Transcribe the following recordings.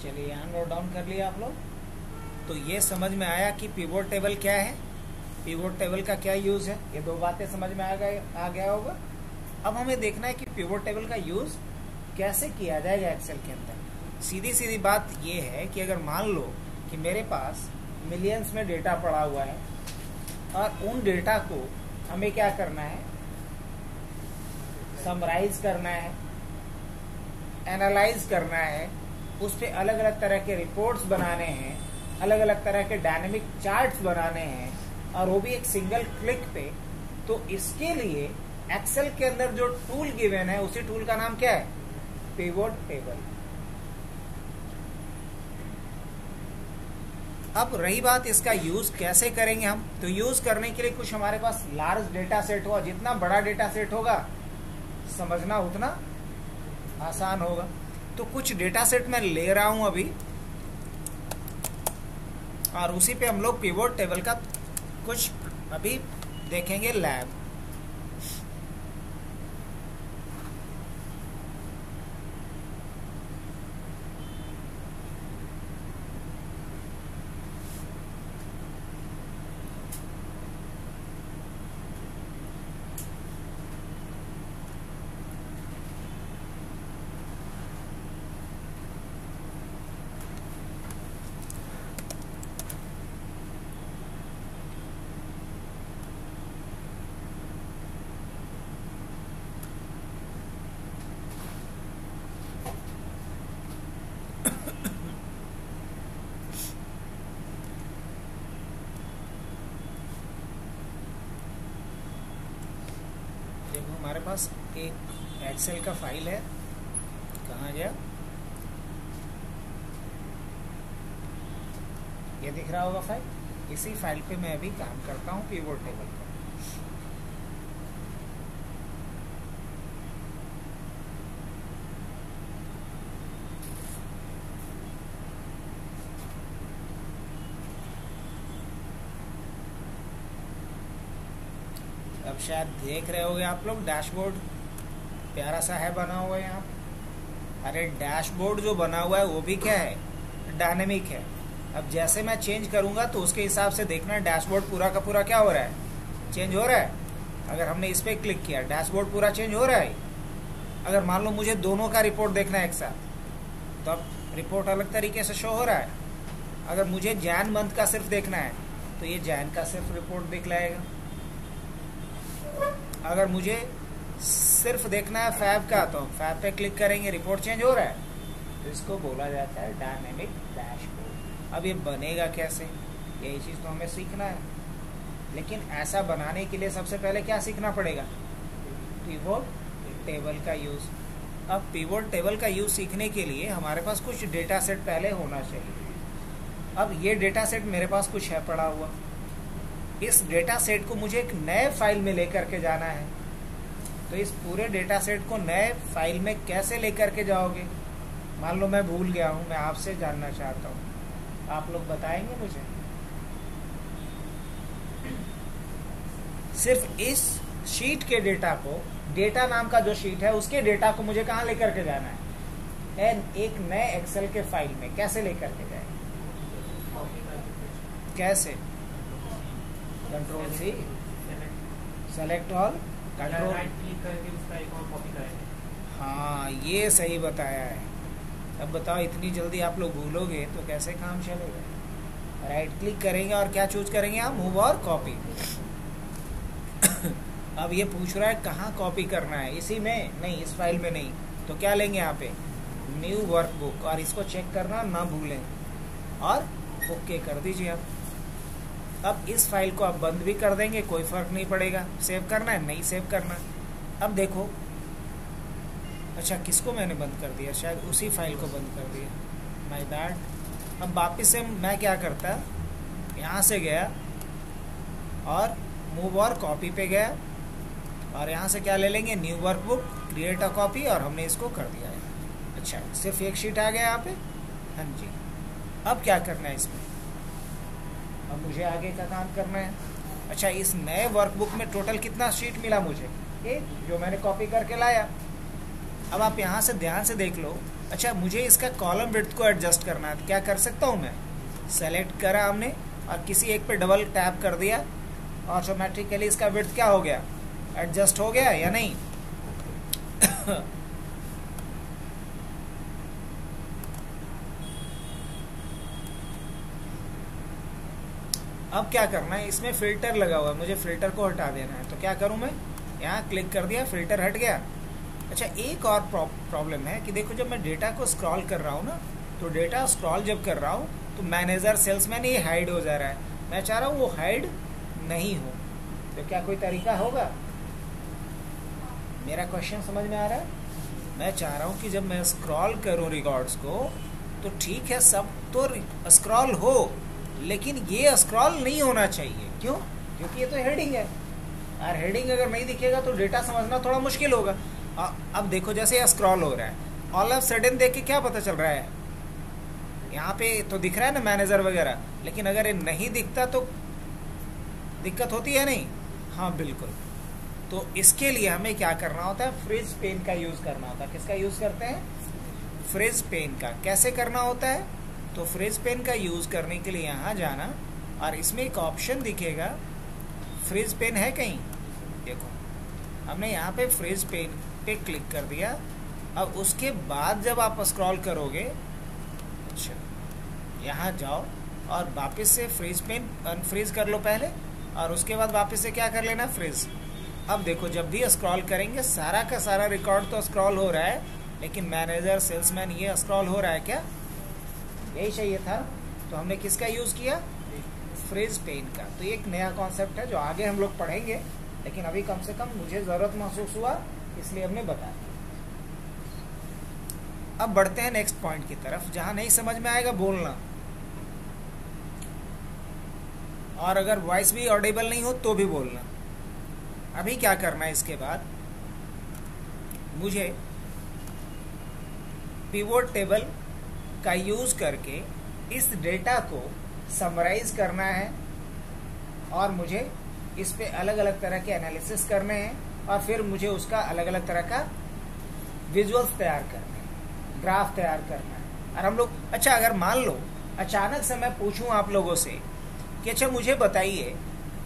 चलिए यहाँ note down कर लिया आप लोग। तो ये समझ में आया कि पिवोट टेबल क्या है, पिवोट टेबल का क्या यूज है, ये दो बातें समझ में आ गया होगा। अब हमें देखना है कि पिवोट टेबल का यूज कैसे किया जाएगा एक्सेल के अंदर। सीधी सीधी बात ये है कि अगर मान लो कि मेरे पास मिलियंस में डेटा पड़ा हुआ है और उन डेटा को हमें क्या करना है, समराइज करना है, एनालाइज करना है, उस पे अलग अलग तरह के रिपोर्ट्स बनाने हैं, अलग अलग तरह के डायनेमिक चार्ट्स बनाने हैं, और वो भी एक सिंगल क्लिक पे। तो इसके लिए एक्सेल के अंदर जो टूल गिवन है उसी टूल का नाम क्या है, पिवोट टेबल। अब रही बात इसका यूज कैसे करेंगे हम, तो यूज करने के लिए कुछ हमारे पास लार्ज डेटा सेट होगा, जितना बड़ा डेटा सेट होगा समझना उतना आसान होगा। तो कुछ डेटा सेट मैं ले रहा हूं अभी, और उसी पे हम लोग पिवोट टेबल का कुछ अभी देखेंगे लैब। देखो हमारे पास एक एक्सेल का फाइल है, कहाँ गया, ये दिख रहा होगा फाइल। इसी फाइल पे मैं अभी काम करता हूँ पिवोट टेबल का। अब शायद देख रहे होगे आप लोग डैशबोर्ड प्यारा सा है बना हुआ है यहाँ। अरे डैशबोर्ड जो बना हुआ है वो भी क्या है, डायनेमिक है। अब जैसे मैं चेंज करूंगा तो उसके हिसाब से देखना डैशबोर्ड पूरा का पूरा क्या हो रहा है, चेंज हो रहा है। अगर हमने इस पे क्लिक किया डैशबोर्ड पूरा चेंज हो रहा है। अगर मान लो मुझे दोनों का रिपोर्ट देखना है एक साथ तो अब रिपोर्ट अलग तरीके से शो हो रहा है। अगर मुझे जैन मंथ का सिर्फ देखना है तो ये जैन का सिर्फ रिपोर्ट दिखलाएगा। अगर मुझे सिर्फ देखना है फैब का तो फैब पे क्लिक करेंगे, रिपोर्ट चेंज हो रहा है, तो इसको बोला जाता है डायनेमिक डैशबोर्ड। अब ये बनेगा कैसे, यही चीज तो हमें सीखना है। लेकिन ऐसा बनाने के लिए सबसे पहले क्या सीखना पड़ेगा, पिवोट टेबल का यूज। अब पिवोट टेबल का यूज सीखने के लिए हमारे पास कुछ डेटा सेट पहले होना चाहिए। अब ये डेटा सेट मेरे पास कुछ है पड़ा हुआ, इस डेटा सेट को मुझे एक नए फाइल में लेकर के जाना है। तो इस पूरे डेटा सेट को नए फाइल में कैसे लेकर के जाओगे, मान लो मैं भूल गया हूं, मैं आपसे जानना चाहता हूं, आप लोग बताएंगे मुझे। सिर्फ इस शीट के डेटा को, डेटा नाम का जो शीट है उसके डेटा को मुझे कहां लेकर के जाना है, एक नए एक्सेल के फाइल में कैसे लेकर के जाए, कैसे, control C, select all, control right click करके उसका एक और कॉपी करेंगे। हाँ ये सही बताया है। अब बताओ इतनी जल्दी आप लोग भूलोगे तो कैसे काम चलेगा। राइट क्लिक करेंगे और क्या चूज करेंगे आप, मूव और कॉपी। अब ये पूछ रहा है कहाँ कॉपी करना है, इसी में नहीं, इस फाइल में नहीं, तो क्या लेंगे यहाँ पे, न्यू वर्कबुक, और इसको चेक करना ना भूलें और ओके कर दीजिए आप। अब इस फाइल को आप बंद भी कर देंगे, कोई फर्क नहीं पड़ेगा। सेव करना है, नहीं सेव करना। अब देखो, अच्छा किसको मैंने बंद कर दिया, शायद उसी फाइल को बंद कर दिया, माय बैड। अब वापस से मैं क्या करता, यहाँ से गया और मूव और कॉपी पे गया, और यहाँ से क्या ले लेंगे, new workbook, create a copy, और हमने इसको कर दिया है। अच्छा सिर्फ एक शीट आ गया यहाँ पे, हाँ जी। अब क्या करना है इसमें, अब मुझे आगे का काम करना है। अच्छा इस नए वर्कबुक में टोटल कितना शीट मिला मुझे, एक जो मैंने कॉपी करके लाया। अब आप यहाँ से ध्यान से देख लो, अच्छा, मुझे इसका कॉलम विड्थ को एडजस्ट करना है, तो क्या कर सकता हूँ मैं? सेलेक्ट करा हमने और किसी एक पे डबल टैप कर दिया, ऑटोमेटिकली इसका विड्थ क्या हो गया? एडजस्ट हो गया या नहीं? अब क्या करना है, इसमें फिल्टर लगा हुआ है, मुझे फिल्टर को हटा देना है। तो क्या करूं मैं? यहाँ क्लिक कर दिया, फिल्टर हट गया। अच्छा, एक और प्रॉब्लम है कि देखो, जब मैं डेटा को स्क्रॉल कर रहा हूँ ना, तो डेटा स्क्रॉल जब कर रहा हूँ तो मैनेजर, सेल्समैन, ये हाइड हो जा रहा है। मैं चाह रहा हूँ वो हाइड नहीं हो, तो क्या कोई तरीका होगा? मेरा क्वेश्चन समझ में आ रहा है? मैं चाह रहा हूँ कि जब मैं स्क्रॉल करूँ रिकॉर्ड्स को, तो ठीक है, सब तो स्क्रॉल हो, लेकिन ये स्क्रॉल नहीं होना चाहिए। क्यों? क्योंकि ये तो हेडिंग है, और हेडिंग अगर नहीं दिखेगा तो डेटा समझना थोड़ा मुश्किल होगा। अब देखो, जैसे ये स्क्रॉल हो रहा है, ऑल ऑफ सडन देख के क्या पता चल रहा है? यहाँ पे तो दिख रहा है ना मैनेजर वगैरह, लेकिन अगर ये नहीं दिखता तो दिक्कत होती है नहीं? हाँ बिल्कुल। तो इसके लिए हमें क्या करना होता है? फ्रिज पेन का यूज करना होता है। किसका यूज करते हैं? फ्रिज पेन का। कैसे करना होता है? तो फ्रिज पेन का यूज करने के लिए यहाँ जाना, और इसमें एक ऑप्शन दिखेगा, फ्रिज पेन है कहीं? देखो, हमने यहाँ पे फ्रिज पेन पे क्लिक कर दिया। अब उसके बाद जब आप स्क्रॉल करोगे, अच्छा, यहाँ जाओ और वापस से फ्रिज पेन अनफ्रीज कर लो पहले, और उसके बाद वापस से क्या कर लेना? फ्रिज। अब देखो, जब भी स्क्रॉल करेंगे, सारा का सारा रिकॉर्ड तो स्क्रॉल हो रहा है, लेकिन मैनेजर, सेल्समैन, ये स्क्रॉल हो रहा है क्या? यही चाहिए था। तो हमने किसका यूज किया? फ्रिज पेन का। तो ये एक नया कॉन्सेप्ट है जो आगे हम लोग पढ़ेंगे, लेकिन अभी कम से कम मुझे जरूरत महसूस हुआ, इसलिए हमने बताया। अब बढ़ते हैं नेक्स्ट पॉइंट की तरफ। जहां नहीं समझ में आएगा बोलना, और अगर वॉइस भी ऑडिबल नहीं हो तो भी बोलना। अभी क्या करना है? इसके बाद मुझे पिवोट टेबल का यूज करके इस डेटा को समराइज करना है, और मुझे इस पे अलग अलग तरह के एनालिसिस करने हैं, और फिर मुझे उसका अलग अलग तरह का विजुअल्स तैयार करना है, ग्राफ तैयार करना है। और हम लोग, अच्छा, अगर मान लो अचानक से मैं पूछूं आप लोगों से कि अच्छा मुझे बताइए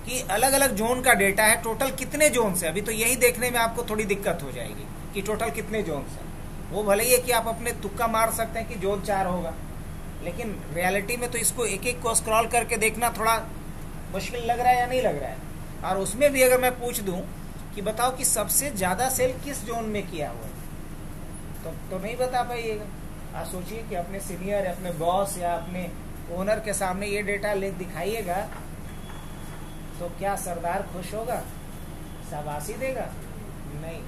कि अलग अलग जोन का डेटा है, टोटल कितने जोन से? अभी तो यही देखने में आपको थोड़ी दिक्कत हो जाएगी कि टोटल कितने जोन से। वो भले ही है कि आप अपने तुक्का मार सकते हैं कि जोन 4 होगा, लेकिन रियलिटी में तो इसको एक एक को स्क्रॉल करके देखना थोड़ा मुश्किल लग रहा है या नहीं लग रहा है? और उसमें भी अगर मैं पूछ दूं कि बताओ कि सबसे ज्यादा सेल किस जोन में किया हुआ है, तो नहीं बता पाइएगा। आप सोचिए कि अपने सीनियर, अपने बॉस या अपने ओनर के सामने ये डेटा ले दिखाइएगा, तो क्या सरदार खुश होगा? शाबाशी देगा? नहीं।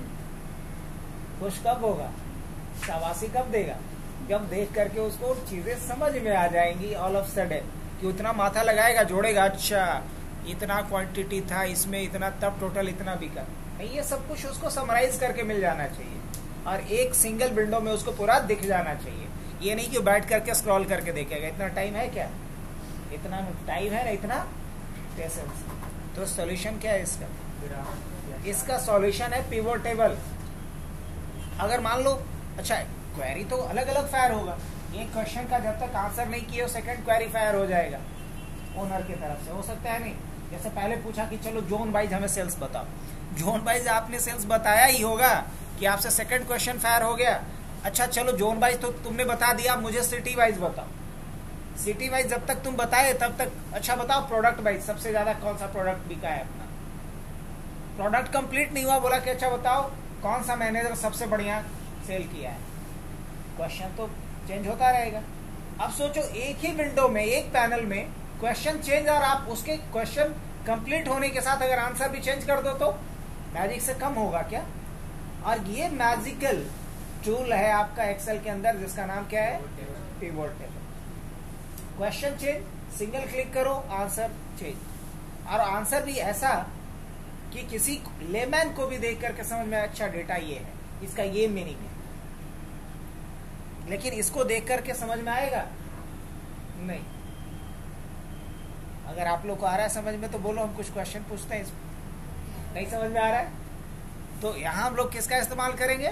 खुश कब होगा? शाबाशी कब देगा? जब देख करके उसको चीजें समझ में आ जाएंगी ऑल ऑफ सडन, कि उतना माथा लगाएगा, जोड़ेगा, अच्छा इतना क्वांटिटी था इसमें, इतना, तब टोटल इतना बिका। नहीं, ये सब कुछ उसको समराइज करके मिल जाना चाहिए, और एक सिंगल विंडो में उसको पूरा दिख जाना चाहिए। ये नहीं कि बैठ करके स्क्रॉल करके देखेगा। इतना टाइम है क्या? इतना टाइम है ना, इतना पेशेंस। तो सॉल्यूशन क्या है इसका? इसका सॉल्यूशन है पिवोट टेबल। अगर मान लो, अच्छा, क्वेरी तो अलग अलग फायर होगा। एक क्वेश्चन का जब तक आंसर नहीं किया, सेकंड क्वेरी फायर हो जाएगा ओनर की तरफ से, हो सकता है नहीं? जैसे पहले पूछा कि चलो जोन वाइज हमें सेल्स बताओ, जोन वाइज आपने सेल्स बताया ही होगा कि आपसे सेकंड क्वेश्चन फायर हो गया। अच्छा चलो, जोन वाइज तो तुमने बता दिया, मुझे सिटी वाइज बताओ। सिटी वाइज जब तक तुम बताए तब तक, अच्छा बताओ प्रोडक्ट वाइज सबसे ज्यादा कौन सा प्रोडक्ट बिका है अपना। प्रोडक्ट कंप्लीट नहीं हुआ, बोला कि अच्छा बताओ कौन सा मैनेजर सबसे बढ़िया सेल किया है। क्वेश्चन तो चेंज होता रहेगा। अब सोचो, एक ही विंडो में, एक पैनल में क्वेश्चन चेंज, और आप उसके क्वेश्चन कंप्लीट होने के साथ अगर आंसर भी चेंज कर दो तो मैजिक से कम होगा क्या? और ये मैजिकल टूल है आपका एक्सेल के अंदर, जिसका नाम क्या है? Pivot table. Question change, single click करो, आंसर चेंज, और आंसर भी ऐसा कि किसी लेमैन को भी देख करके समझ में, अच्छा डेटा ये है, इसका ये मीनिंग है। लेकिन इसको देख करके समझ में आएगा? नहीं। अगर आप लोग को आ रहा है समझ में तो बोलो, हम कुछ क्वेश्चन पूछते हैं। इसमें नहीं समझ में आ रहा है तो यहां हम लोग किसका इस्तेमाल करेंगे?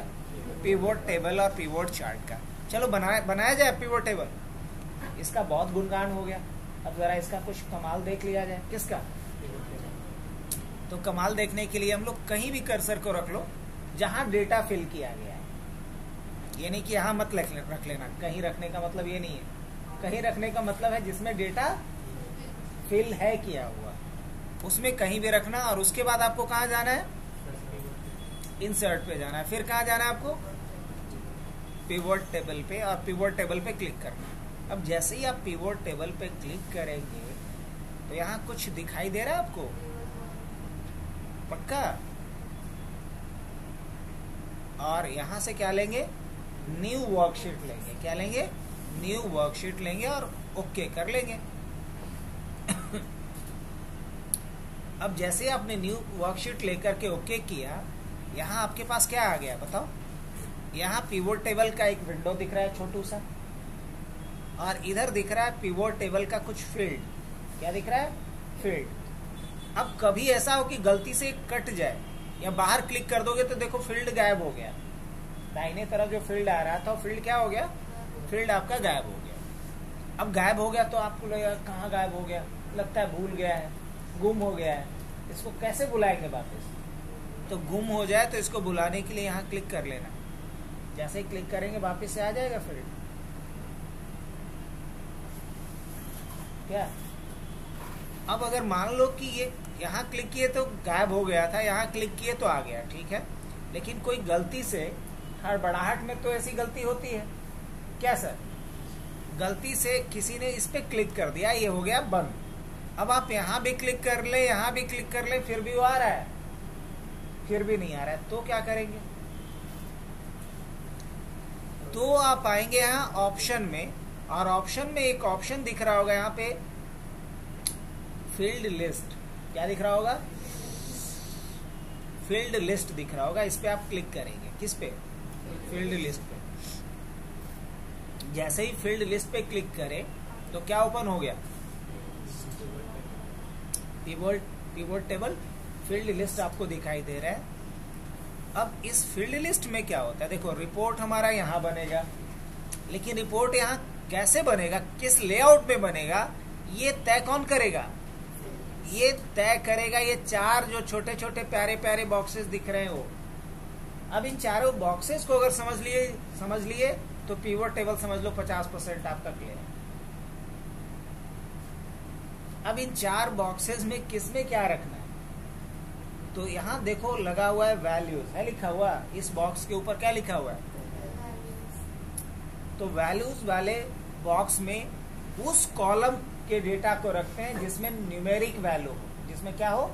पिवोट टेबल और पिवोट चार्ट का। चलो बनाया जाए पिवट टेबल। इसका बहुत गुणगान हो गया, अब जरा इसका कुछ कमाल देख लिया जाए। किसका? तो कमाल देखने के लिए हम लोग कहीं भी कर्सर को रख लो जहां डेटा फिल किया गया है। ये नहीं कि यहां मत रख लेना, कहीं रखने का मतलब ये नहीं है। कहीं रखने का मतलब है जिसमें डेटा फिल है किया हुआ, उसमें कहीं भी रखना। और उसके बाद आपको कहां जाना है? इंसर्ट पे जाना है। फिर कहां जाना है आपको? पिवट टेबल पे, और पिवट टेबल पे क्लिक करना। अब जैसे ही आप पिवट टेबल पे क्लिक करेंगे तो यहाँ कुछ दिखाई दे रहा है आपको? पक्का? और यहां से क्या लेंगे? न्यू वर्कशीट लेंगे। क्या लेंगे? न्यू वर्कशीट लेंगे और ओके कर लेंगे। अब जैसे आपने न्यू वर्कशीट लेकर के ओके किया, यहां आपके पास क्या आ गया बताओ? यहाँ पिवट टेबल का एक विंडो दिख रहा है छोटू सा, और इधर दिख रहा है पिवट टेबल का कुछ फील्ड। क्या दिख रहा है? फील्ड। अब कभी ऐसा हो कि गलती से कट जाए या बाहर क्लिक कर दोगे तो देखो फील्ड गायब हो गया। दाहिने तरफ जो फील्ड आ रहा था फील्ड क्या हो गया? फील्ड आपका गायब हो गया। अब गायब हो गया तो आपको लगेगा कहाँ गायब हो गया? लगता है भूल गया है, गुम हो गया है। इसको कैसे बुलाएंगे वापस? तो गुम हो जाए तो इसको बुलाने के लिए यहाँ क्लिक कर लेना। जैसे ही क्लिक करेंगे वापस से आ जाएगा फील्ड। क्या? अब अगर मान लो कि ये यहाँ क्लिक किए तो गायब हो गया था, यहाँ क्लिक किए तो आ गया, ठीक है। लेकिन कोई गलती से, हड़बड़ाहट में तो ऐसी गलती होती है क्या सर? गलती से किसी ने इस पे क्लिक कर दिया, ये हो गया बंद। अब आप यहाँ भी क्लिक कर ले, यहाँ भी क्लिक कर ले, फिर भी वो आ रहा है, फिर भी नहीं आ रहा है, तो क्या करेंगे? तो आप आएंगे यहाँ ऑप्शन में, और ऑप्शन में एक ऑप्शन दिख रहा होगा यहाँ पे फील्ड लिस्ट। क्या दिख रहा होगा? फील्ड लिस्ट दिख रहा होगा। इस पे आप क्लिक करेंगे। किस पे? फील्ड लिस्ट पे। जैसे ही फील्ड लिस्ट पे क्लिक करें तो क्या ओपन हो गया? पिवट टेबल फील्ड लिस्ट आपको दिखाई दे रहा है। अब इस फील्ड लिस्ट में क्या होता है? देखो रिपोर्ट हमारा यहाँ बनेगा, लेकिन रिपोर्ट यहाँ कैसे बनेगा, किस लेआउट में बनेगा, ये तय कौन करेगा? ये तय करेगा ये चार जो छोटे छोटे प्यारे प्यारे बॉक्सेस दिख रहे हैं वो। अब इन चारों बॉक्सेस को अगर समझ लिए तो पिवट टेबल समझ लो 50% आपका क्लियर है। अब इन चार बॉक्सेस में किसमें क्या रखना है? तो यहाँ देखो लगा हुआ है वैल्यूज है लिखा हुआ। इस बॉक्स के ऊपर क्या लिखा हुआ है? तो वैल्यूज वाले बॉक्स में उस कॉलम के डेटा को रखते हैं जिसमें न्यूमेरिक वैल्यू हो। जिसमें क्या हो?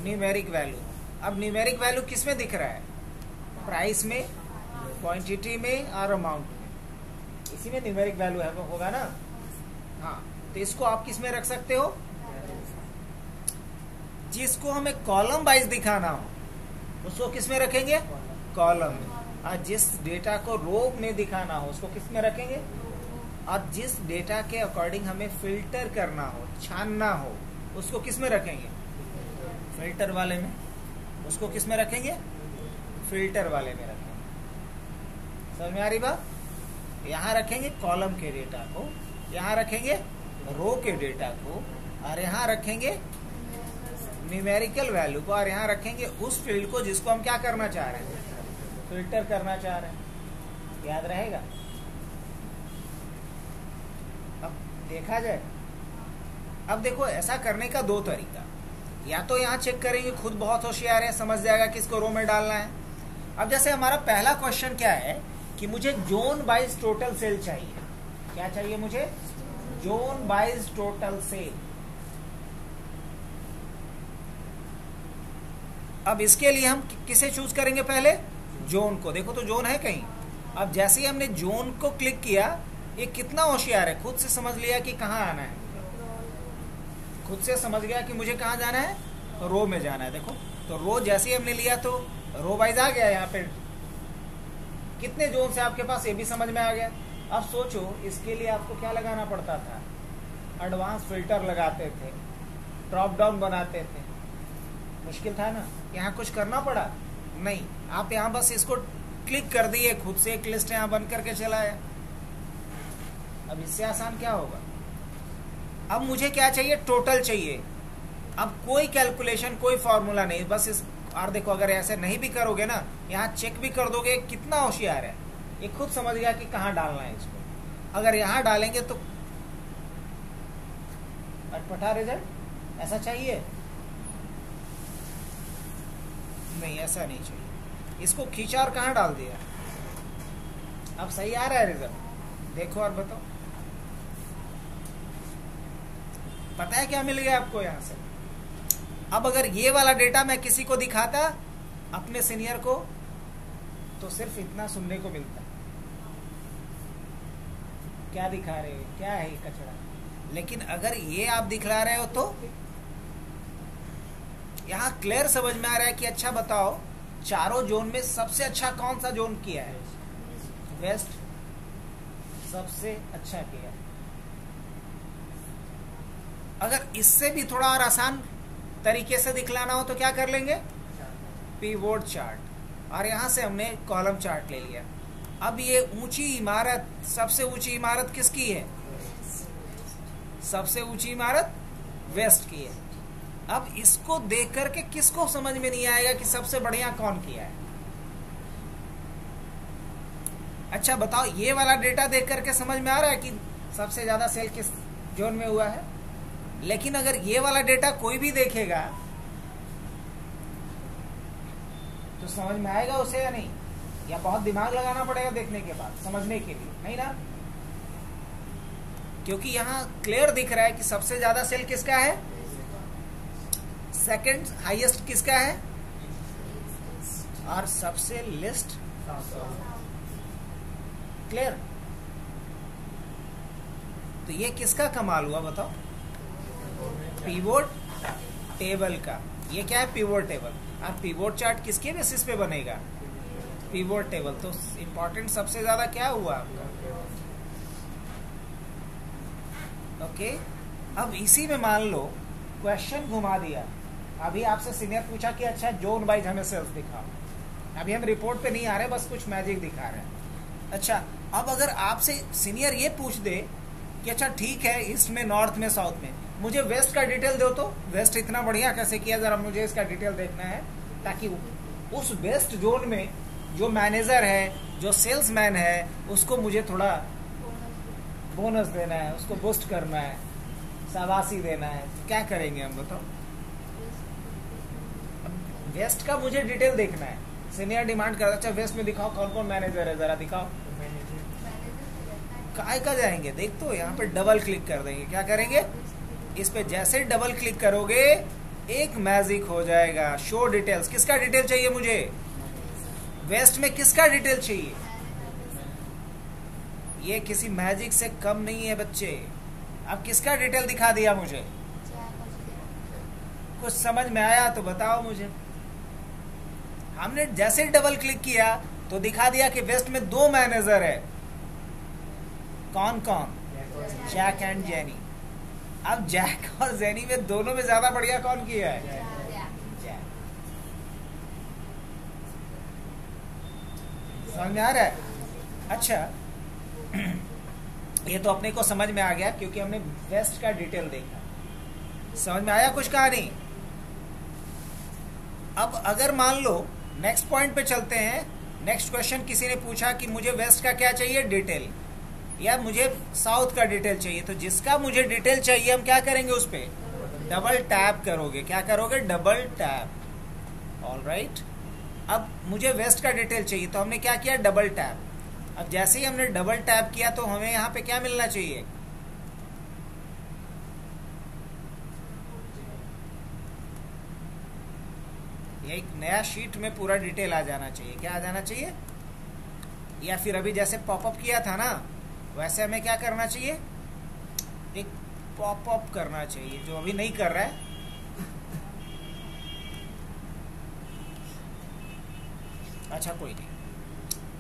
Numeric value. अब न्यूमेरिक वैल्यू किस में दिख रहा है? प्राइस में, क्वांटिटी में और अमाउंट में। इसी में न्यूमेरिक वैल्यू है होगा ना? हाँ, तो इसको आप किस में रख सकते हो? जिसको हमें कॉलम वाइज दिखाना हो उसको किस में रखेंगे? कॉलम में। और जिस डेटा को रो में दिखाना हो उसको किस में रखेंगे? और जिस डेटा के अकॉर्डिंग हमें फिल्टर करना हो, छानना हो, उसको किस में रखेंगे? फिल्टर वाले में। उसको किस में रखेंगे? फिल्टर वाले में रखेंगे। समझ में आ रही बात? यहाँ रखेंगे कॉलम के डेटा को, यहाँ रखेंगे रो के डेटा को, और यहाँ रखेंगे न्यूमेरिकल वैल्यू को, और यहाँ रखेंगे उस फील्ड को जिसको हम क्या करना चाह रहे हैं? फिल्टर करना चाह रहे हैं। याद रहेगा? अब देखा जाए। अब देखो ऐसा करने का दो तरीका, या तो यहाँ चेक करेंगे, खुद बहुत होशियार है, समझ जाएगा किसको रो में डालना है। अब जैसे हमारा पहला क्वेश्चन क्या है कि मुझे जोन वाइज टोटल सेल चाहिए। क्या चाहिए मुझे? Zone wise total sale. अब इसके लिए हम किसे चूज करेंगे? पहले जोन को। देखो तो जोन है कहीं। अब जैसे ही हमने जोन को क्लिक किया, ये कितना होशियार है, खुद से समझ लिया कि कहाँ आना है। खुद से समझ गया कि मुझे कहाँ जाना है? रो में जाना है। देखो तो रो जैसे ही हमने लिया तो रो वाइज आ गया। यहाँ पे कितने जोन से आपके पास, ये भी समझ में आ गया। अब सोचो इसके लिए आपको क्या लगाना पड़ता था? एडवांस फिल्टर लगाते थे, ड्रॉप डाउन बनाते थे, मुश्किल था ना। यहाँ कुछ करना पड़ा? नहीं। आप यहाँ बस इसको क्लिक कर दिए, खुद से एक लिस्ट यहाँ बन करके चला आया। अब इससे आसान क्या होगा? अब मुझे क्या चाहिए? टोटल चाहिए। अब कोई कैलकुलेशन, कोई फॉर्मूला नहीं, बस इस, और देखो अगर ऐसे नहीं भी करोगे ना, यहाँ चेक भी कर दोगे, कितना होशियार है ये, खुद समझ गया कि कहाँ डालना है इसको। अगर यहाँ डालेंगे तो अटपटा रिजल्ट। ऐसा चाहिए? नहीं, ऐसा नहीं चाहिए। इसको खींचा और कहाँ डाल दिया। अब सही आ रहा है रिजल्ट, देखो और बताओ। पता है क्या मिल गया आपको यहां से? अब अगर ये वाला डेटा मैं किसी को दिखाता, अपने सीनियर को, तो सिर्फ इतना सुनने को मिलता, क्या दिखा रहे हो, क्या है ये कचरा। लेकिन अगर ये आप दिखला रहे हो तो यहां क्लियर समझ में आ रहा है कि अच्छा बताओ, चारों जोन में सबसे अच्छा कौन सा जोन किया है? वेस्ट सबसे अच्छा किया। अगर इससे भी थोड़ा और आसान तरीके से दिखलाना हो तो क्या कर लेंगे? Pivot chart. और यहां से हमने कॉलम चार्ट ले लिया। अब ये ऊंची इमारत, सबसे ऊंची इमारत किसकी है? सबसे ऊंची इमारत वेस्ट की है। अब इसको देख करके किसको समझ में नहीं आएगा कि सबसे बढ़िया कौन किया है? अच्छा बताओ, ये वाला डेटा देख करके समझ में आ रहा है कि सबसे ज्यादा सेल किस जोन में हुआ है? लेकिन अगर ये वाला डेटा कोई भी देखेगा तो समझ में आएगा उसे या नहीं? या बहुत दिमाग लगाना पड़ेगा देखने के बाद समझने के लिए? नहीं ना, क्योंकि यहां क्लियर दिख रहा है कि सबसे ज्यादा सेल किसका है, सेकंड हाईएस्ट किसका है, और सबसे लिस्ट क्लियर। तो ये किसका कमाल हुआ बताओ? पिवोट टेबल का। ये क्या है? Pivot table. और पिवोट चार्ट किसके बेसिस पे बनेगा? Pivot table. तो इंपॉर्टेंट सबसे ज्यादा क्या हुआ आपका? ओके। अब इसी में मान लो क्वेश्चन घुमा दिया। अभी आपसे सीनियर पूछा कि अच्छा जोन वाइज हमें सेल्स दिखाओ। अभी हम रिपोर्ट पे नहीं आ रहे, बस कुछ मैजिक दिखा रहे हैं। अच्छा, अब अगर आपसे सीनियर ये पूछ दे कि अच्छा ठीक है, ईस्ट में, नॉर्थ में, साउथ में, मुझे वेस्ट का डिटेल दो, तो वेस्ट इतना बढ़िया कैसे किया, जरा मुझे इसका डिटेल देखना है, ताकि उस वेस्ट जोन में जो मैनेजर है, जो सेल्समैन है, उसको मुझे थोड़ा बोनस देना है, उसको बूस्ट करना है, शाबाशी देना है। तो क्या करेंगे हम बताओ? वेस्ट का मुझे डिटेल देखना है। सीनियर डिमांड कर, अच्छा वेस्ट में दिखाओ कौन कौन मैनेजर है, जरा दिखाओ। काय का जाएंगे? देख, तो यहाँ पे डबल क्लिक कर देंगे। क्या करेंगे? इस पे जैसे डबल क्लिक करोगे एक मैजिक हो जाएगा, शो डिटेल्स। किसका डिटेल चाहिए मुझे? वेस्ट में किसका डिटेल चाहिए? ये किसी मैजिक से कम नहीं है बच्चे। अब किसका डिटेल दिखा दिया मुझे? कुछ समझ में आया तो बताओ मुझे। हमने जैसे डबल क्लिक किया तो दिखा दिया कि वेस्ट में 2 मैनेजर है। कौन कौन? Jack and Jenny. अब जैक और जेनी में दोनों में ज्यादा बढ़िया कौन किया है? जैक। समझ में आ रहा है? अच्छा, ये तो अपने को समझ में आ गया क्योंकि हमने वेस्ट का डिटेल देखा। समझ में आया कुछ कहानी? अब अगर मान लो नेक्स्ट पॉइंट पे चलते हैं। नेक्स्ट क्वेश्चन किसी ने पूछा कि मुझे वेस्ट का क्या चाहिए? डिटेल, या मुझे साउथ का डिटेल चाहिए। तो जिसका मुझे डिटेल चाहिए हम क्या करेंगे? उस पे डबल टैप करोगे। क्या करोगे? Double tap. ऑलराइट। अब मुझे वेस्ट का डिटेल चाहिए तो हमने क्या किया? Double tap. अब जैसे ही हमने डबल टैप किया तो हमें यहाँ पे क्या मिलना चाहिए? एक नया शीट में पूरा डिटेल आ जाना चाहिए। क्या आ जाना चाहिए? या फिर अभी जैसे पॉपअप किया था ना, वैसे हमें क्या करना चाहिए? एक पॉपअप करना चाहिए, जो अभी नहीं कर रहा है। अच्छा कोई नहीं,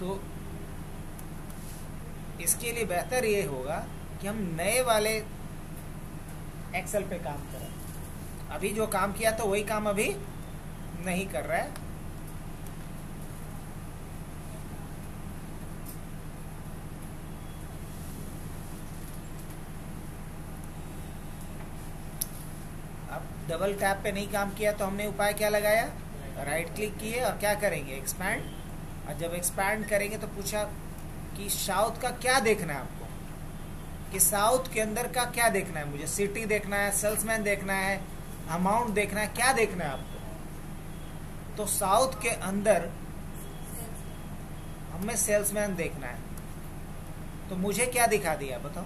तो इसके लिए बेहतर ये होगा कि हम नए वाले एक्सेल पे काम करें। अभी जो काम किया तो वही काम अभी नहीं कर रहा है। डबल टैप पे नहीं काम किया तो हमने उपाय क्या लगाया, राइट क्लिक किए और क्या करेंगे, एक्सपैंड। और जब एक्सपैंड करेंगे तो पूछा कि साउथ का क्या देखना है आपको, कि साउथ के अंदर का क्या देखना है, मुझे सिटी देखना है, सेल्समैन देखना है, अमाउंट देखना है, क्या देखना है आपको। तो साउथ के अंदर हमें सेल्समैन देखना है, तो मुझे क्या दिखा दिया बताओ,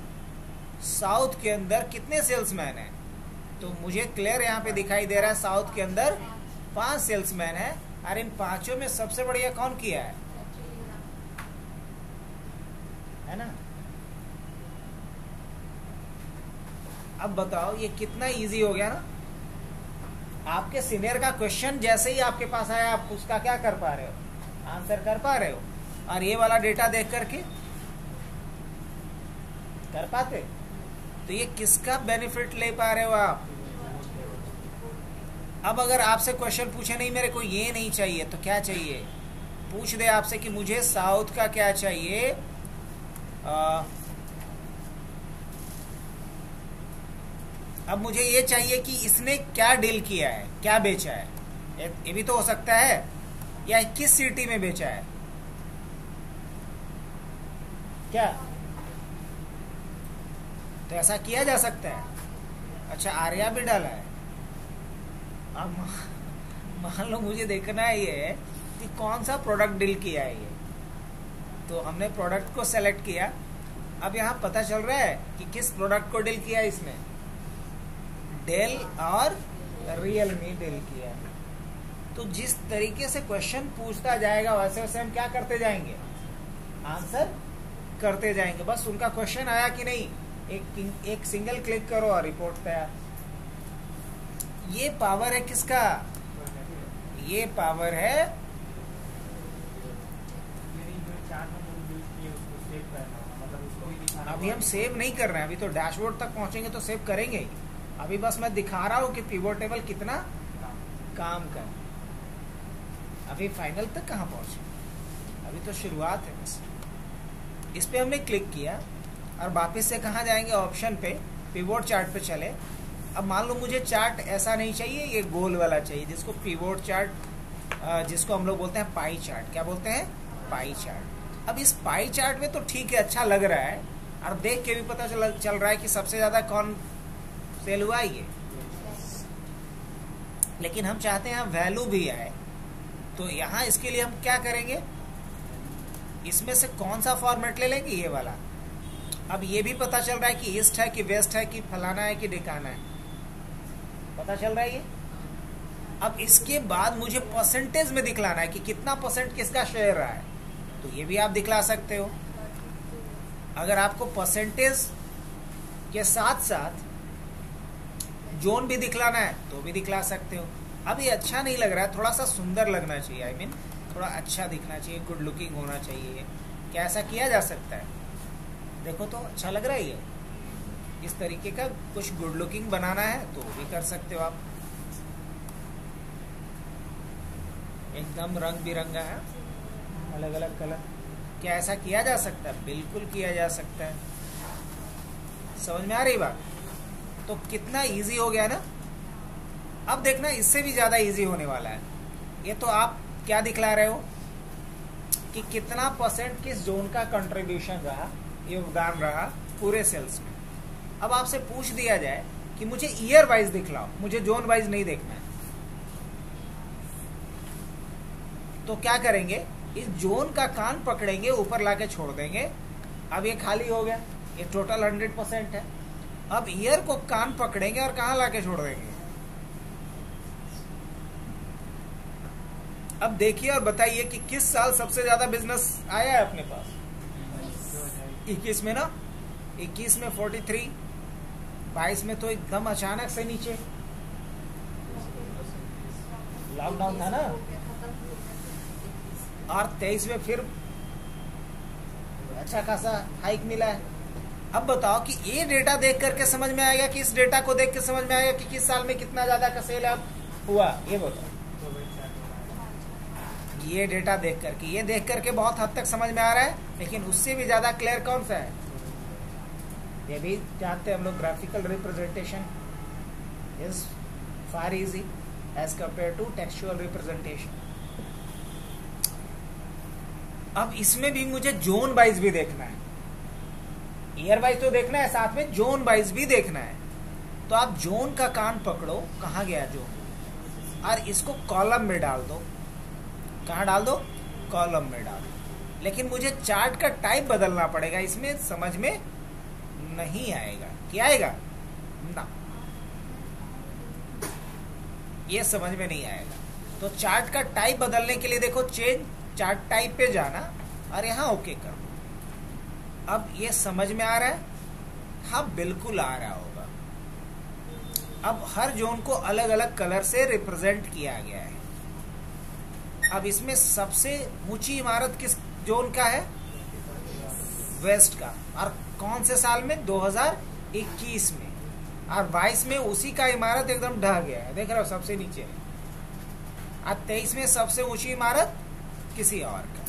साउथ के अंदर कितने सेल्समैन हैं। तो मुझे क्लियर यहाँ पे दिखाई दे रहा है साउथ के अंदर 5 सेल्समैन है, और इन 5 में सबसे बढ़िया कौन किया है ना। अब बताओ ये कितना इजी हो गया ना। आपके सीनियर का क्वेश्चन जैसे ही आपके पास आया आप उसका क्या कर पा रहे हो, आंसर कर पा रहे हो, और ये वाला डेटा देख करके कर पाते। तो ये किसका बेनिफिट ले पा रहे हो आप। अब अगर आपसे क्वेश्चन पूछे नहीं मेरे को ये नहीं चाहिए तो क्या चाहिए, पूछ दे आपसे कि मुझे साउथ का क्या चाहिए, अब मुझे ये चाहिए कि इसने क्या डील किया है, क्या बेचा है, ये भी तो हो सकता है, या किस सिटी में बेचा है, क्या तो ऐसा किया जा सकता है। अच्छा आर्या भी डाला है। अब मान लो मुझे देखना है ये कि कौन सा प्रोडक्ट डील किया है ये, तो हमने प्रोडक्ट को सेलेक्ट किया। अब यहाँ पता चल रहा है कि किस प्रोडक्ट को डील किया इसने, डेल और रियलमी डील किया है। तो जिस तरीके से क्वेश्चन पूछता जाएगा वैसे वैसे हम क्या करते जाएंगे, आंसर करते जाएंगे। बस उनका क्वेश्चन आया कि नहीं, एक सिंगल क्लिक करो और रिपोर्ट तैयार। ये पावर है किसका, ये पावर है अभी हम सेव नहीं कर रहे हैं, अभी तो डैशबोर्ड तक पहुंचेंगे तो सेव करेंगे ही। अभी बस मैं दिखा रहा हूं कि पिवोट टेबल कितना काम कर, अभी फाइनल तक कहां पहुंचे, अभी तो शुरुआत है बस। इस पे हमने क्लिक किया और वापस से कहां जाएंगे, ऑप्शन पे, पिवोट चार्ट पे चले। अब मान लो मुझे चार्ट ऐसा नहीं चाहिए, ये गोल वाला चाहिए जिसको पिवोट चार्ट, जिसको हम लोग बोलते हैं पाई चार्ट। क्या बोलते हैं, पाई चार्ट। अब इस पाई चार्ट में तो ठीक है, अच्छा लग रहा है और देख के भी पता चल रहा है कि सबसे ज्यादा कौन सेल हुआ ये, लेकिन हम चाहते हैं वैल्यू भी आए। तो यहाँ इसके लिए हम क्या करेंगे, इसमें से कौन सा फॉर्मेट ले लेंगे, ये वाला। अब ये भी पता चल रहा है कि ईस्ट है कि वेस्ट है कि फलाना है कि ढिकाना है, पता चल रहा है ये। अब इसके बाद मुझे परसेंटेज में दिखलाना है कि कितना परसेंट किसका शेयर रहा है, तो ये भी आप दिखला सकते हो। अगर आपको परसेंटेज के साथ साथ जोन भी दिखलाना है तो भी दिखला सकते हो। अब ये अच्छा नहीं लग रहा है, थोड़ा सा सुंदर लगना चाहिए, आई मीन थोड़ा अच्छा दिखना चाहिए, गुड लुकिंग होना चाहिए। क्या ऐसा किया जा सकता है, देखो तो अच्छा लग रहा है ये, इस तरीके का कुछ गुड लुकिंग बनाना है तो भी कर सकते हो आप। एकदम रंग बिरंगा है, अलग अलग कलर। क्या ऐसा किया जा सकता है, बिल्कुल किया जा सकता है। समझ में आ रही बात, तो कितना इजी हो गया ना। अब देखना इससे भी ज्यादा इजी होने वाला है। ये तो आप क्या दिखला रहे हो कि कितना परसेंट किस जोन का कंट्रीब्यूशन रहा, योगदान रहा पूरे सेल्स में। अब आपसे पूछ दिया जाए कि मुझे ईयर वाइज दिखलाओ, मुझे जोन वाइज नहीं देखना है, तो क्या करेंगे, इस जोन का कान पकड़ेंगे, ऊपर लाके छोड़ देंगे। अब ये खाली हो गया, ये टोटल 100% है। अब ईयर को कान पकड़ेंगे और कहां लाके छोड़ देंगे। अब देखिए और बताइए कि किस साल सबसे ज्यादा बिजनेस आया है अपने पास, 21 में ना, 21 में 43, 22 में तो एकदम अचानक से नीचे, लॉकडाउन था ना, और 23 में फिर अच्छा खासा हाइक मिला है। अब बताओ कि ये डेटा देख करके समझ में आएगा कि इस डेटा को देख के समझ में आएगा कि किस साल में कितना ज्यादा का सेल अब हुआ, ये बताओ। ये डेटा देख करके, ये देख करके बहुत हद तक समझ में आ रहा है, लेकिन उससे भी ज्यादा क्लियर कौन सा है, ये भी चाहते हैं हम लोग, graphical representation is far easy as compare to textual representation. अब इसमें भी मुझे जोन वाइज भी देखना है, ईयर वाइज तो देखना है, साथ में जोन वाइज भी देखना है। तो आप जोन का कान पकड़ो, कहाँ गया जोन, और इसको कॉलम में डाल दो। कहाँ डाल दो? कॉलम में डाल दो। लेकिन मुझे चार्ट का टाइप बदलना पड़ेगा, इसमें समझ में नहीं आएगा। क्या आएगा ना, ये समझ में नहीं आएगा। तो चार्ट का टाइप बदलने के लिए देखो, चेंज चार्ट टाइप पे जाना और यहाँ ओके कर दो। अब ये समझ में आ रहा है? हाँ बिल्कुल आ रहा होगा। अब हर जोन को अलग अलग कलर से रिप्रेजेंट किया गया है। अब इसमें सबसे ऊंची इमारत किस जोन का है? वेस्ट का। और कौन से साल में? 2021 में। और 22 में उसी का इमारत एकदम ढह गया है, देख रहे हो, सबसे नीचे है। और 23 में सबसे ऊंची इमारत किसी और का।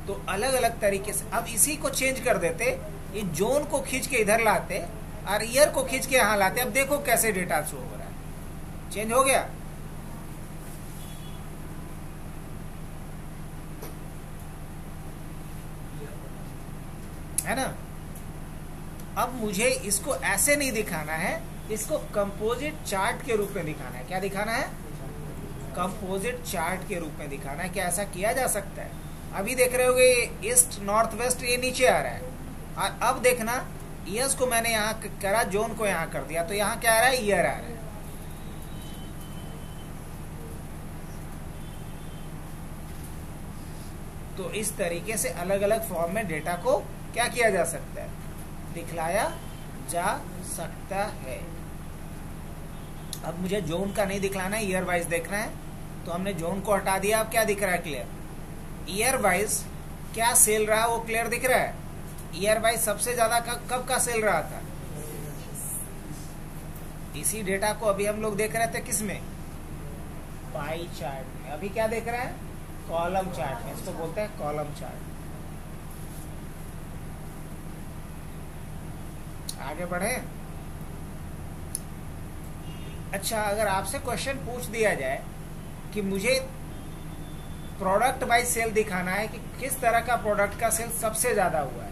तो अलग अलग तरीके से अब इसी को चेंज कर देते, ये जोन को खींच के इधर लाते और ईयर को खींच के यहां लाते। अब देखो कैसे डेटा शो हो रहा है, चेंज हो गया। है ना? अब मुझे इसको ऐसे नहीं दिखाना है, इसको कंपोजिट चार्ट के रूप में दिखाना है। क्या दिखाना है? कंपोजिट चार्ट के रूप में दिखाना है। क्या ऐसा किया जा सकता है? अभी देख रहे होगे ईस्ट नॉर्थ वेस्ट ये नीचे आ रहा है, और अब देखना ईयर्स को मैंने यहाँ करा, जोन को यहाँ कर दिया, तो यहाँ क्या आ रहा है? ईयर आ रहा है। तो इस तरीके से अलग अलग फॉर्म में डेटा को क्या किया जा सकता है? दिखलाया जा सकता है। अब मुझे जोन का नहीं दिखलाना है, ईयर वाइज देखना है। तो हमने जोन को हटा दिया। अब क्या दिख रहा है? क्लियर। ईयर वाइज क्या सेल रहा है वो क्लियर दिख रहा है। ईयर वाइज सबसे ज्यादा कब का सेल रहा था? इसी डेटा को अभी हम लोग देख रहे थे किसमें? पाई चार्ट में। अभी क्या देख रहे हैं? कॉलम चार्ट में। इसको बोलते हैं कॉलम चार्ट। आगे बढ़े। अच्छा, अगर आपसे क्वेश्चन पूछ दिया जाए कि मुझे प्रोडक्ट वाइज सेल दिखाना है कि किस तरह का प्रोडक्ट का सेल सबसे ज्यादा हुआ है,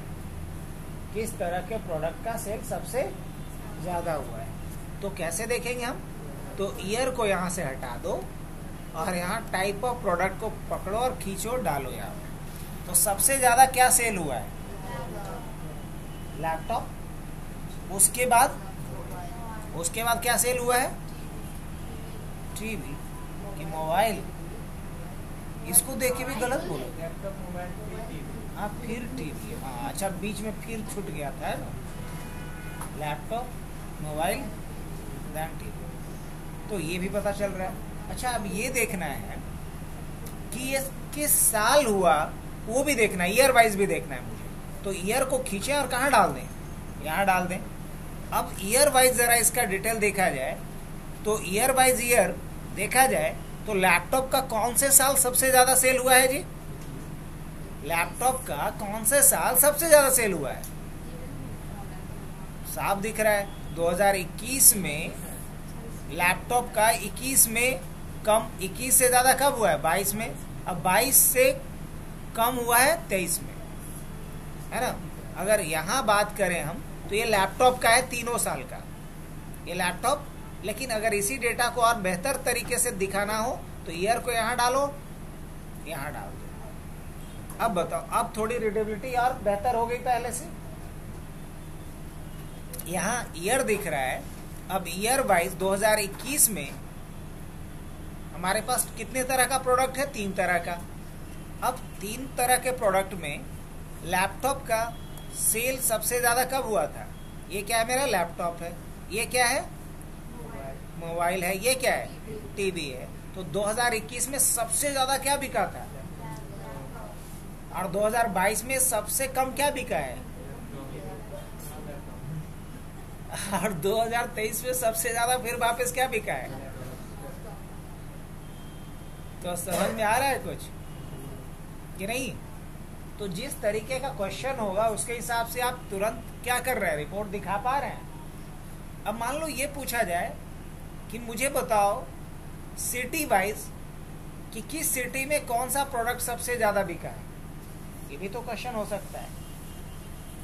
किस तरह के प्रोडक्ट का सेल सबसे ज्यादा हुआ है, तो कैसे देखेंगे हम? तो ईयर को यहां से हटा दो और यहाँ टाइप ऑफ प्रोडक्ट को पकड़ो और खींचो, डालो यहाँ। तो सबसे ज्यादा क्या सेल हुआ है? लैपटॉप। उसके बाद क्या सेल हुआ है? टीवी कि मोबाइल। इसको देख के भी गलत बोलो। Laptop, mobile, TV. हाँ, फिर टीवी। हाँ अच्छा, बीच में फिर छूट गया था ना। Laptop, mobile, then TV. तो ये भी पता चल रहा है। अच्छा, अब ये देखना है कि ये किस साल हुआ, वो भी देखना है, ईयर वाइज भी देखना है मुझे। तो ईयर को खींचे और कहाँ डाल दें? यहाँ डाल दें। अब ईयर वाइज जरा इसका डिटेल देखा जाए, तो ईयर वाइज ईयर देखा जाए तो लैपटॉप का कौन से साल सबसे ज्यादा सेल हुआ है जी? लैपटॉप का कौन से साल सबसे ज्यादा सेल हुआ है? साफ दिख रहा है। 2021 में लैपटॉप का 21 में कम, 21 से ज्यादा कब हुआ है? 22 में। अब 22 से कम हुआ है 23 में, है ना? अगर यहाँ बात करें हम तो ये लैपटॉप का है 3 साल का ये लैपटॉप। लेकिन अगर इसी डेटा को और बेहतर तरीके से दिखाना हो तो ईयर को यहाँ डालो, यहाँ डाल दो। अब बताओ, अब थोड़ी रीडेबिलिटी और बेहतर हो गई पहले से। यहाँ ईयर दिख रहा है। अब ईयर वाइज 2021 में हमारे पास कितने तरह का प्रोडक्ट है? 3 तरह का। अब 3 तरह के प्रोडक्ट में लैपटॉप का सेल सबसे ज्यादा कब हुआ था? ये क्या है? मेरा लैपटॉप है। ये क्या है? मोबाइल है। ये क्या है? टीवी है। तो 2021 में सबसे ज्यादा क्या बिका था? और 2022 में सबसे कम क्या बिका है? और 2023 में सबसे ज्यादा फिर वापस क्या बिका है? तो समझ में आ रहा है कुछ कि नहीं? तो जिस तरीके का क्वेश्चन होगा उसके हिसाब से आप तुरंत क्या कर रहे हैं? रिपोर्ट दिखा पा रहे हैं। अब मान लो ये पूछा जाए कि मुझे बताओ सिटी वाइज कि किस सिटी में कौन सा प्रोडक्ट सबसे ज्यादा बिका है। ये भी तो क्वेश्चन हो सकता है,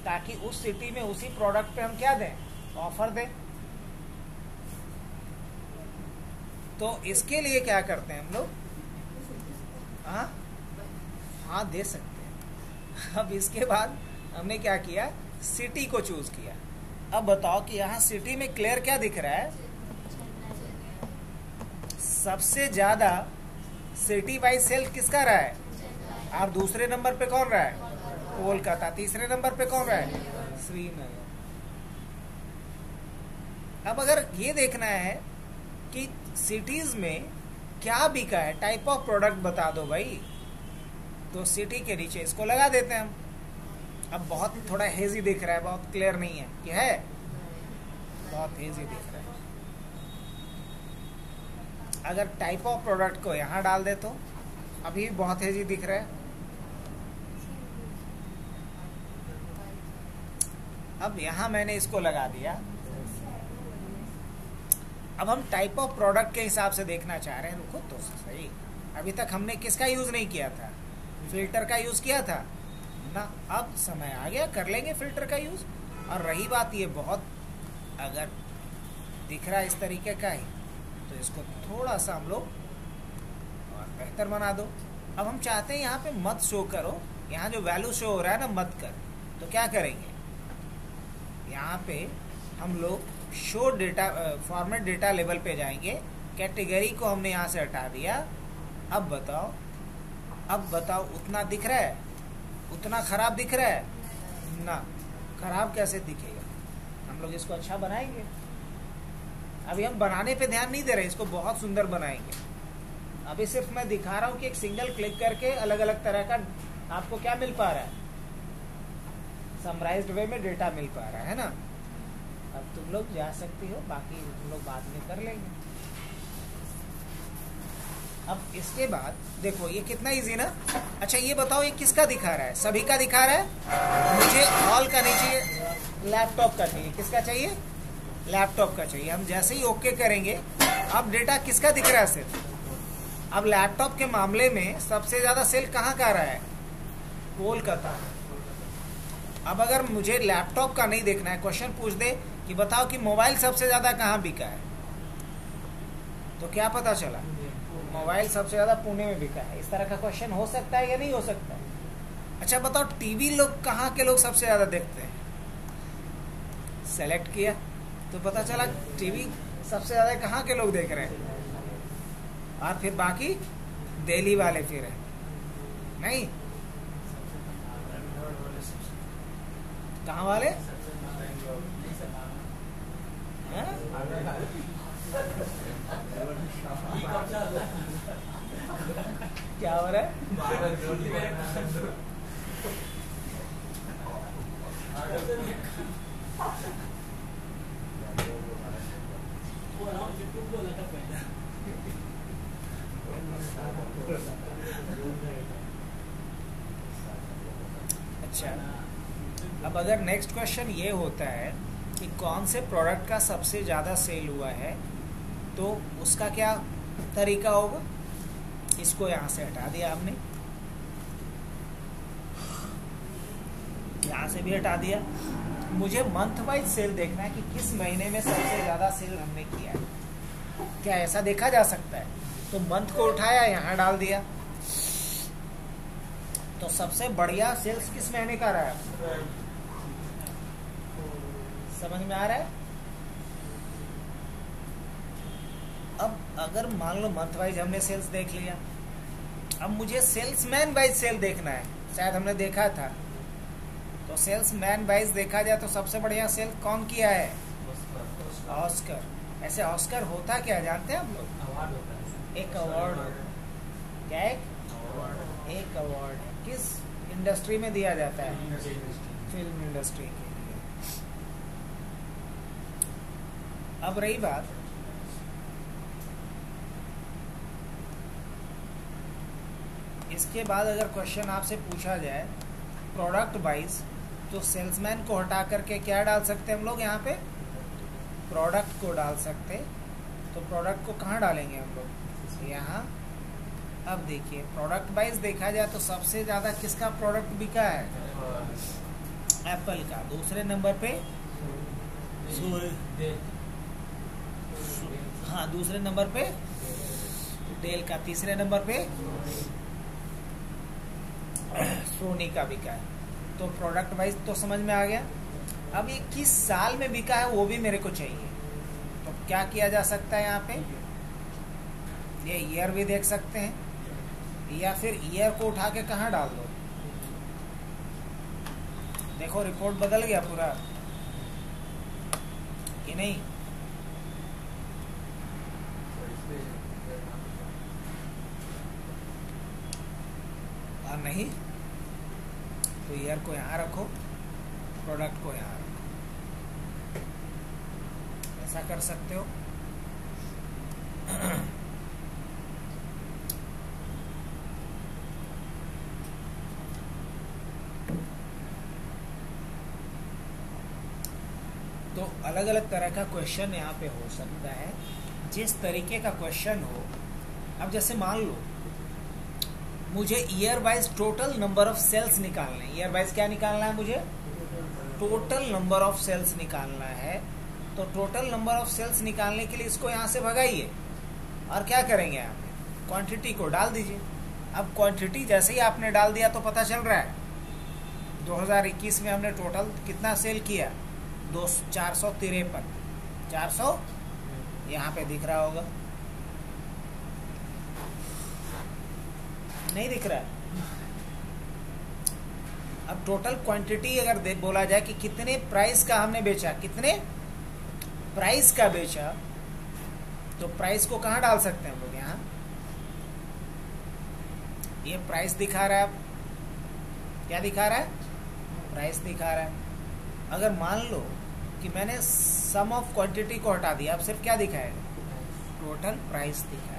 ताकि उस सिटी में उसी प्रोडक्ट पे हम क्या दें, ऑफर दें। तो इसके लिए क्या करते हैं हम लोग, हाँ दे सकते हैं। अब इसके बाद हमने क्या किया, सिटी को चूज किया। अब बताओ कि यहाँ सिटी में क्लियर क्या दिख रहा है, सबसे ज्यादा सिटी वाइज सेल किसका रहा है, आप दूसरे नंबर पे कौन रहा है, कोलकाता। तीसरे नंबर पे कौन रहा है, श्रीनगर। अब अगर ये देखना है कि सिटीज में क्या बिका है, टाइप ऑफ प्रोडक्ट बता दो भाई, तो सिटी के नीचे इसको लगा देते हैं हम। अब बहुत थोड़ा हेजी दिख रहा है, बहुत क्लियर नहीं है कि है, बहुत हेजी दिख रहा है। अगर टाइप ऑफ प्रोडक्ट को यहां डाल दे तो अभी बहुत हेजी दिख रहा है। अब यहां मैंने इसको लगा दिया। अब हम टाइप ऑफ प्रोडक्ट के हिसाब से देखना चाह रहे हैं। रुको तो सही, अभी तक हमने किसका यूज नहीं किया था, फिल्टर का यूज किया था ना। अब समय आ गया, कर लेंगे फिल्टर का यूज। और रही बात ये, बहुत अगर दिख रहा है इस तरीके का ही, तो इसको थोड़ा सा हम लोग और बेहतर बना दो। अब हम चाहते हैं यहाँ पे मत शो करो, यहाँ जो वैल्यू शो हो रहा है ना मत कर, तो क्या करेंगे, यहाँ पे हम लोग show data format data level पे जाएंगे। कैटेगरी को हमने यहाँ से हटा दिया। अब बताओ उतना दिख रहा है, उतना खराब दिख रहा है ना, खराब कैसे दिखेगा, हम लोग इसको अच्छा बनाएंगे। अभी हम बनाने पे ध्यान नहीं दे रहे, इसको बहुत सुंदर बनाएंगे। अभी सिर्फ मैं दिखा रहा हूँ कि एक सिंगल क्लिक करके अलग अलग तरह का आपको क्या मिल पा रहा है, समराइज्ड वे में डेटा मिल पा रहा है ना। अब तुम लोग जा सकती हो, बाकी तुम लोग बाद में कर लेंगे। अब इसके बाद देखो ये कितना इजी ना। अच्छा ये बताओ ये किसका दिखा रहा है, सभी का दिखा रहा है। मुझे हॉल का नहीं चाहिए, लैपटॉप का चाहिए। किसका चाहिए, लैपटॉप का चाहिए। हम जैसे ही ओके करेंगे, अब डेटा किसका दिख रहा है सिर्फ। अब लैपटॉप के मामले में सबसे ज्यादा सेल कहाँ का रहा है, कोलकाता। अब अगर मुझे लैपटॉप का नहीं देखना है, क्वेश्चन पूछ दे कि बताओ कि मोबाइल सबसे ज्यादा कहाँ बिका है, तो क्या पता चला, मोबाइल सबसे ज्यादा पुणे में बिका है। इस तरह का क्वेश्चन हो सकता है या नहीं हो सकता है। अच्छा बताओ टीवी लोग कहाँ के लोग सबसे ज्यादा देखते हैं, सेलेक्ट किया तो पता चला टीवी सबसे ज्यादा कहाँ के लोग देख रहे हैं, और फिर बाकी दिल्ली वाले फिर है नहीं, कहाँ वाले क्या हो रहा है। अच्छा अब अगर नेक्स्ट क्वेश्चन ये होता है कि कौन से प्रोडक्ट का सबसे ज्यादा सेल हुआ है, तो उसका क्या तरीका होगा। इसको यहां से हटा दिया हमने, यहां से भी हटा दिया। मुझे मंथ वाइज सेल देखना है कि किस महीने में सबसे ज्यादा सेल हमने किया है। क्या ऐसा देखा जा सकता है, तो मंथ को उठाया यहां डाल दिया, तो सबसे बढ़िया सेल्स किस महीने का रहा है, समझ में आ रहा है। अब अगर मान लो मंथ वाइज हमने सेल्स देख लिया, अब मुझे सेल्समैन वाइज सेल देखना है, शायद हमने देखा था। तो सेल्समैन वाइज देखा जाए तो सबसे बढ़िया सेल कौन किया है, ऑस्कर। ऐसे ऑस्कर होता क्या जानते हैं हम लोग, एक अवार्ड क्या है, एक अवार्ड है, किस इंडस्ट्री में दिया जाता है, फिल्म इंडस्ट्री के लिए। अब रही बात इसके बाद, अगर क्वेश्चन आपसे पूछा जाए प्रोडक्ट वाइज, तो सेल्समैन को हटा करके क्या डाल सकते हैं हम लोग, यहाँ पे प्रोडक्ट को डाल सकते। तो प्रोडक्ट को कहाँ डालेंगे हम लोग? यहाँ। अब देखिए प्रोडक्ट वाइज देखा जाए तो सबसे ज़्यादा किसका प्रोडक्ट बिका है? एप्पल का। दूसरे नंबर पे हाँ, दूसरे नंबर पे डेल का। तीसरे नंबर पे सोनी का बिका है। तो प्रोडक्ट वाइज तो समझ में आ गया। अब ये किस साल में बिका है वो भी मेरे को चाहिए। तो क्या किया जा सकता है यहाँ पे? ये ईयर भी देख सकते हैं, या फिर ईयर को उठा के कहाँ डाल दो। देखो रिपोर्ट बदल गया पूरा कि नहीं? और नहीं तो ईयर को यहाँ रखो, प्रोडक्ट को यहाँ रखो। ऐसा कर सकते हो। तो अलग अलग तरह का क्वेश्चन यहाँ पे हो सकता है, जिस तरीके का क्वेश्चन हो। अब जैसे मान लो मुझे year wise total number of sales निकालना है। ईयर वाइज क्या निकालना है मुझे? टोटल नंबर ऑफ सेल्स निकालना है। तो टोटल नंबर ऑफ सेल्स निकालने के लिए इसको यहाँ से भगाइए और क्या करेंगे? यहाँ पे क्वांटिटी को डाल दीजिए। अब क्वांटिटी जैसे ही आपने डाल दिया तो पता चल रहा है 2021 में हमने टोटल कितना सेल किया? 453। 400 यहाँ पे दिख रहा होगा, नहीं दिख रहा है? अब टोटल क्वांटिटी अगर बोला जाए कि कितने प्राइस का हमने बेचा, कितने प्राइस का बेचा, तो प्राइस को कहाँ डाल सकते हैं हम लोग? यहाँ। ये प्राइस दिखा रहा है। अब क्या दिखा रहा है? प्राइस दिखा रहा है। अगर मान लो कि मैंने सम ऑफ क्वांटिटी को हटा दिया, अब सिर्फ क्या दिखाएगा? टोटल प्राइस दिखाएगा।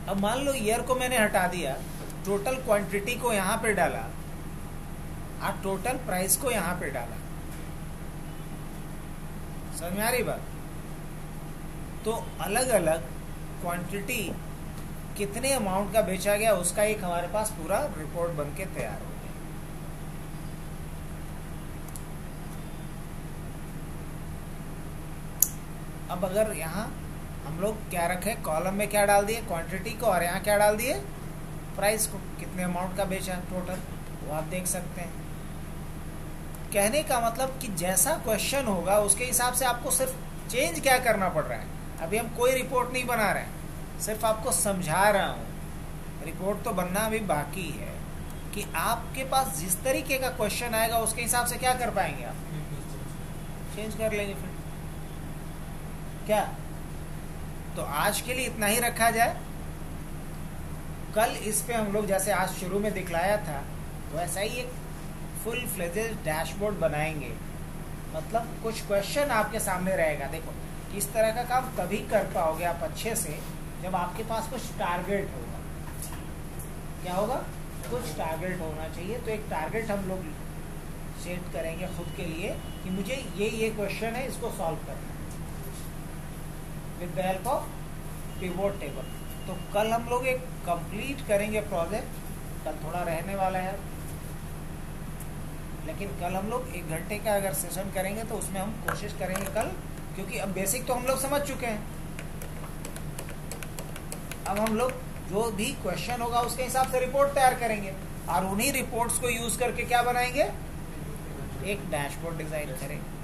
अब मान लो ईयर को मैंने हटा दिया, टोटल क्वांटिटी को यहाँ पे डाला और टोटल प्राइस को यहाँ पे डाला। समझ में आ रही बात? तो अलग अलग क्वांटिटी कितने अमाउंट का बेचा गया उसका एक हमारे पास पूरा रिपोर्ट बन के तैयार हो गया। अब अगर यहाँ हम लोग क्या रखे, कॉलम में क्या डाल दिए? क्वांटिटी को, और यहाँ क्या डाल दिए? प्राइस को। कितने अमाउंट का बेचा टोटल वो आप देख सकते हैं। कहने का मतलब कि जैसा क्वेश्चन होगा उसके हिसाब से आपको सिर्फ चेंज क्या करना पड़ रहा है। अभी हम कोई रिपोर्ट नहीं बना रहे हैं, सिर्फ आपको समझा रहा हूँ। रिपोर्ट तो बनना अभी बाकी है कि आपके पास जिस तरीके का क्वेश्चन आएगा उसके हिसाब से क्या कर पाएंगे आप? चेंज कर लेंगे फिर क्या? तो आज के लिए इतना ही रखा जाए। कल इस पे हम लोग जैसे आज शुरू में दिखलाया था वैसा ही एक फुल फ्लेजेड डैशबोर्ड बनाएंगे। मतलब कुछ क्वेश्चन आपके सामने रहेगा। देखो इस तरह का काम तभी कर पाओगे आप अच्छे से जब आपके पास कुछ टारगेट होगा। क्या होगा? कुछ टारगेट होना चाहिए। तो एक टारगेट हम लोग सेट करेंगे खुद के लिए कि मुझे ये क्वेश्चन है, इसको सॉल्व करना है with the help of pivot table. तो कल हम लोग एक कंप्लीट करेंगे प्रोजेक्ट। कल थोड़ा रहने वाला है, लेकिन कल हम लोग 1 घंटे का अगर सेशन करेंगे तो उसमें हम कोशिश करेंगे कल, क्योंकि अब बेसिक तो हम लोग समझ चुके हैं। अब हम लोग जो भी क्वेश्चन होगा उसके हिसाब से रिपोर्ट तैयार करेंगे और उन्हीं रिपोर्ट्स को यूज करके क्या बनाएंगे? एक डैशबोर्ड डिजाइन करेंगे।